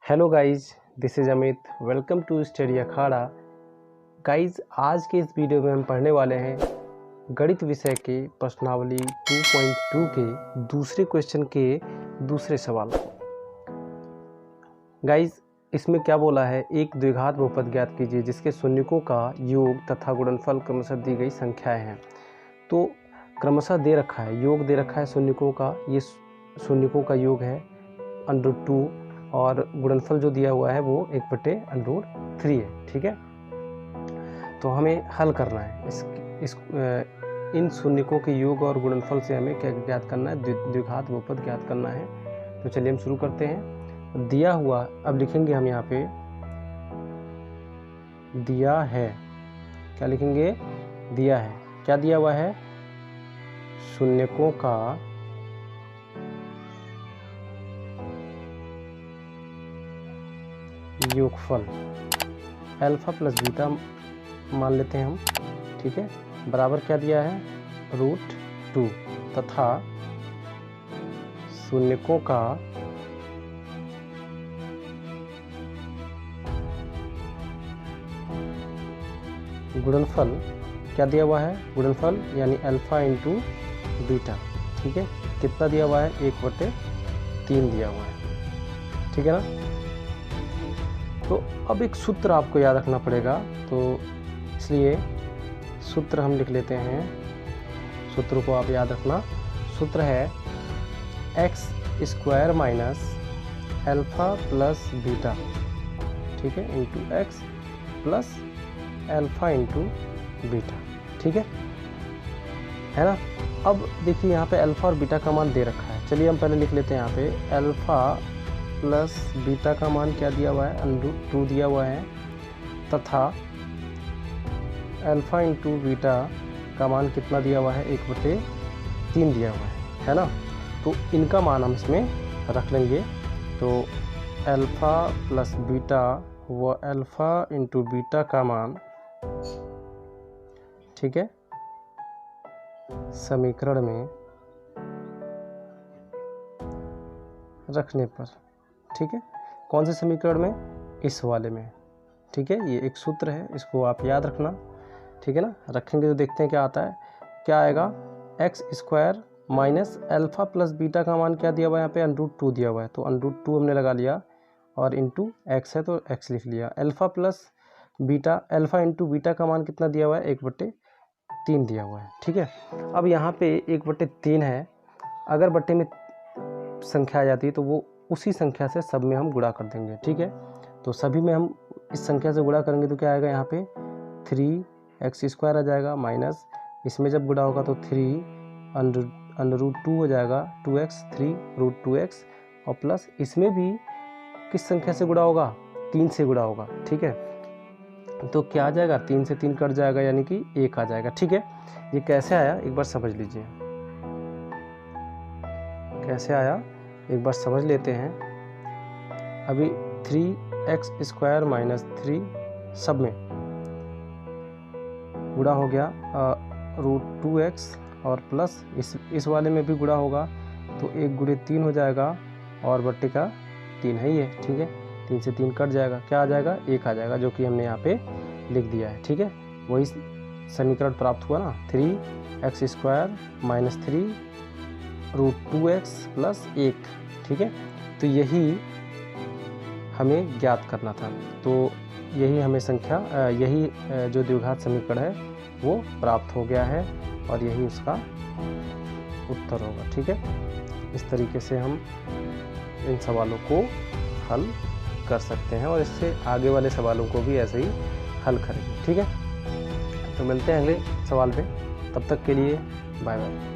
Hello guys, this is Amit. Welcome to study Akhada. Guys, आज के इस वीडियो में हम पढ़ने वाले हैं गणित विषय के प्रश्नावली 2.2 के दूसरे क्वेश्चन के दूसरे सवाल को। गाइज, इसमें क्या बोला है, एक द्विघात बहुपद ज्ञात कीजिए जिसके शून्यकों का योग तथा गुणनफल क्रमशः दी गई संख्याएं हैं। तो क्रमशः दे रखा है, योग दे रखा है शून्यकों का, ये शून्यकों का योग है √2 और गुणनफल जो दिया हुआ है वो 1/√3 है। ठीक है, तो हमें हल करना है इन शून्यकों के योग और गुणनफल से हमें क्या ज्ञात करना है, द्विघात बहुपद ज्ञात करना है। तो चलिए हम शुरू करते हैं। दिया हुआ, अब लिखेंगे हम यहाँ पे दिया है, क्या लिखेंगे, दिया है, क्या दिया हुआ है, शून्यकों का योगफल अल्फा प्लस बीटा मान लेते हैं हम। ठीक है, बराबर क्या दिया है, √2 तथा शून्यकों का गुणनफल क्या दिया हुआ है, गुणनफल यानी अल्फा इंटू बीटा। ठीक है, कितना दिया हुआ है, 1/3 दिया हुआ है। ठीक है ना। तो अब एक सूत्र आपको याद रखना पड़ेगा, तो इसलिए सूत्र हम लिख लेते हैं। सूत्र को आप याद रखना, सूत्र है x² minus alpha plus beta, ठीक है, into x plus alpha into beta. ठीक है ना। अब देखिए यहाँ पे अल्फा और बीटा का मान दे रखा है। चलिए हम पहले लिख लेते हैं यहाँ पे अल्फा प्लस बीटा का मान क्या दिया हुआ है, √2 दिया हुआ है, तथा अल्फा इंटू बीटा का मान कितना दिया हुआ है, 1/3 दिया हुआ है ना। तो इनका मान हम इसमें रख लेंगे। तो अल्फा प्लस बीटा व अल्फा इंटू बीटा का मान, ठीक है, समीकरण में रखने पर, ठीक है, कौन से समीकरण में, इस वाले में। ठीक है, ये एक सूत्र है, इसको आप याद रखना। ठीक है ना, रखेंगे तो देखते हैं क्या आता है। क्या आएगा, x² minus alpha plus beta का मान क्या दिया हुआ है, यहाँ पे √2 दिया हुआ है, तो √2 हमने लगा लिया और इंटू x है तो x लिख लिया। Alpha plus beta, alpha into beta का मान कितना दिया हुआ है, 1/3 दिया हुआ है। ठीक है, अब यहाँ पे 1/3 है, अगर बट्टे में संख्या आ जाती है तो वो उसी संख्या से सब में हम गुणा कर देंगे। ठीक है, तो सभी में हम इस संख्या से गुणा करेंगे तो क्या आएगा, यहाँ पे 3x² आ जाएगा, माइनस इसमें जब गुणा होगा तो 3 √2 हो जाएगा, 2x 3 √2x, और प्लस इसमें भी किस संख्या से गुणा होगा, 3 से गुणा होगा। ठीक है, तो क्या आ जाएगा, 3 से 3 कट जाएगा, यानी कि 1 आ जाएगा। ठीक है, ये कैसे आया एक बार समझ लीजिए, कैसे आया एक बार समझ लेते हैं। अभी 3x² माइनस 3 सब में गुणा हो गया, √2x, और प्लस इस वाले में भी गुणा होगा तो 1 × 3 हो जाएगा, और बट्टे का 3 है ये। ठीक है, 3 से 3 कट जाएगा, क्या आ जाएगा, 1 आ जाएगा, जो कि हमने यहाँ पे लिख दिया है। ठीक है, वही समीकरण प्राप्त हुआ ना, 3x² माइनस 3 √2x प्लस 1। ठीक है, तो यही हमें ज्ञात करना था। तो यही हमें संख्या, यही जो द्विघात समीकरण है वो प्राप्त हो गया है, और यही उसका उत्तर होगा। ठीक है, इस तरीके से हम इन सवालों को हल कर सकते हैं, और इससे आगे वाले सवालों को भी ऐसे ही हल करेंगे। ठीक है, तो मिलते हैं अगले सवाल पे, तब तक के लिए बाय बाय।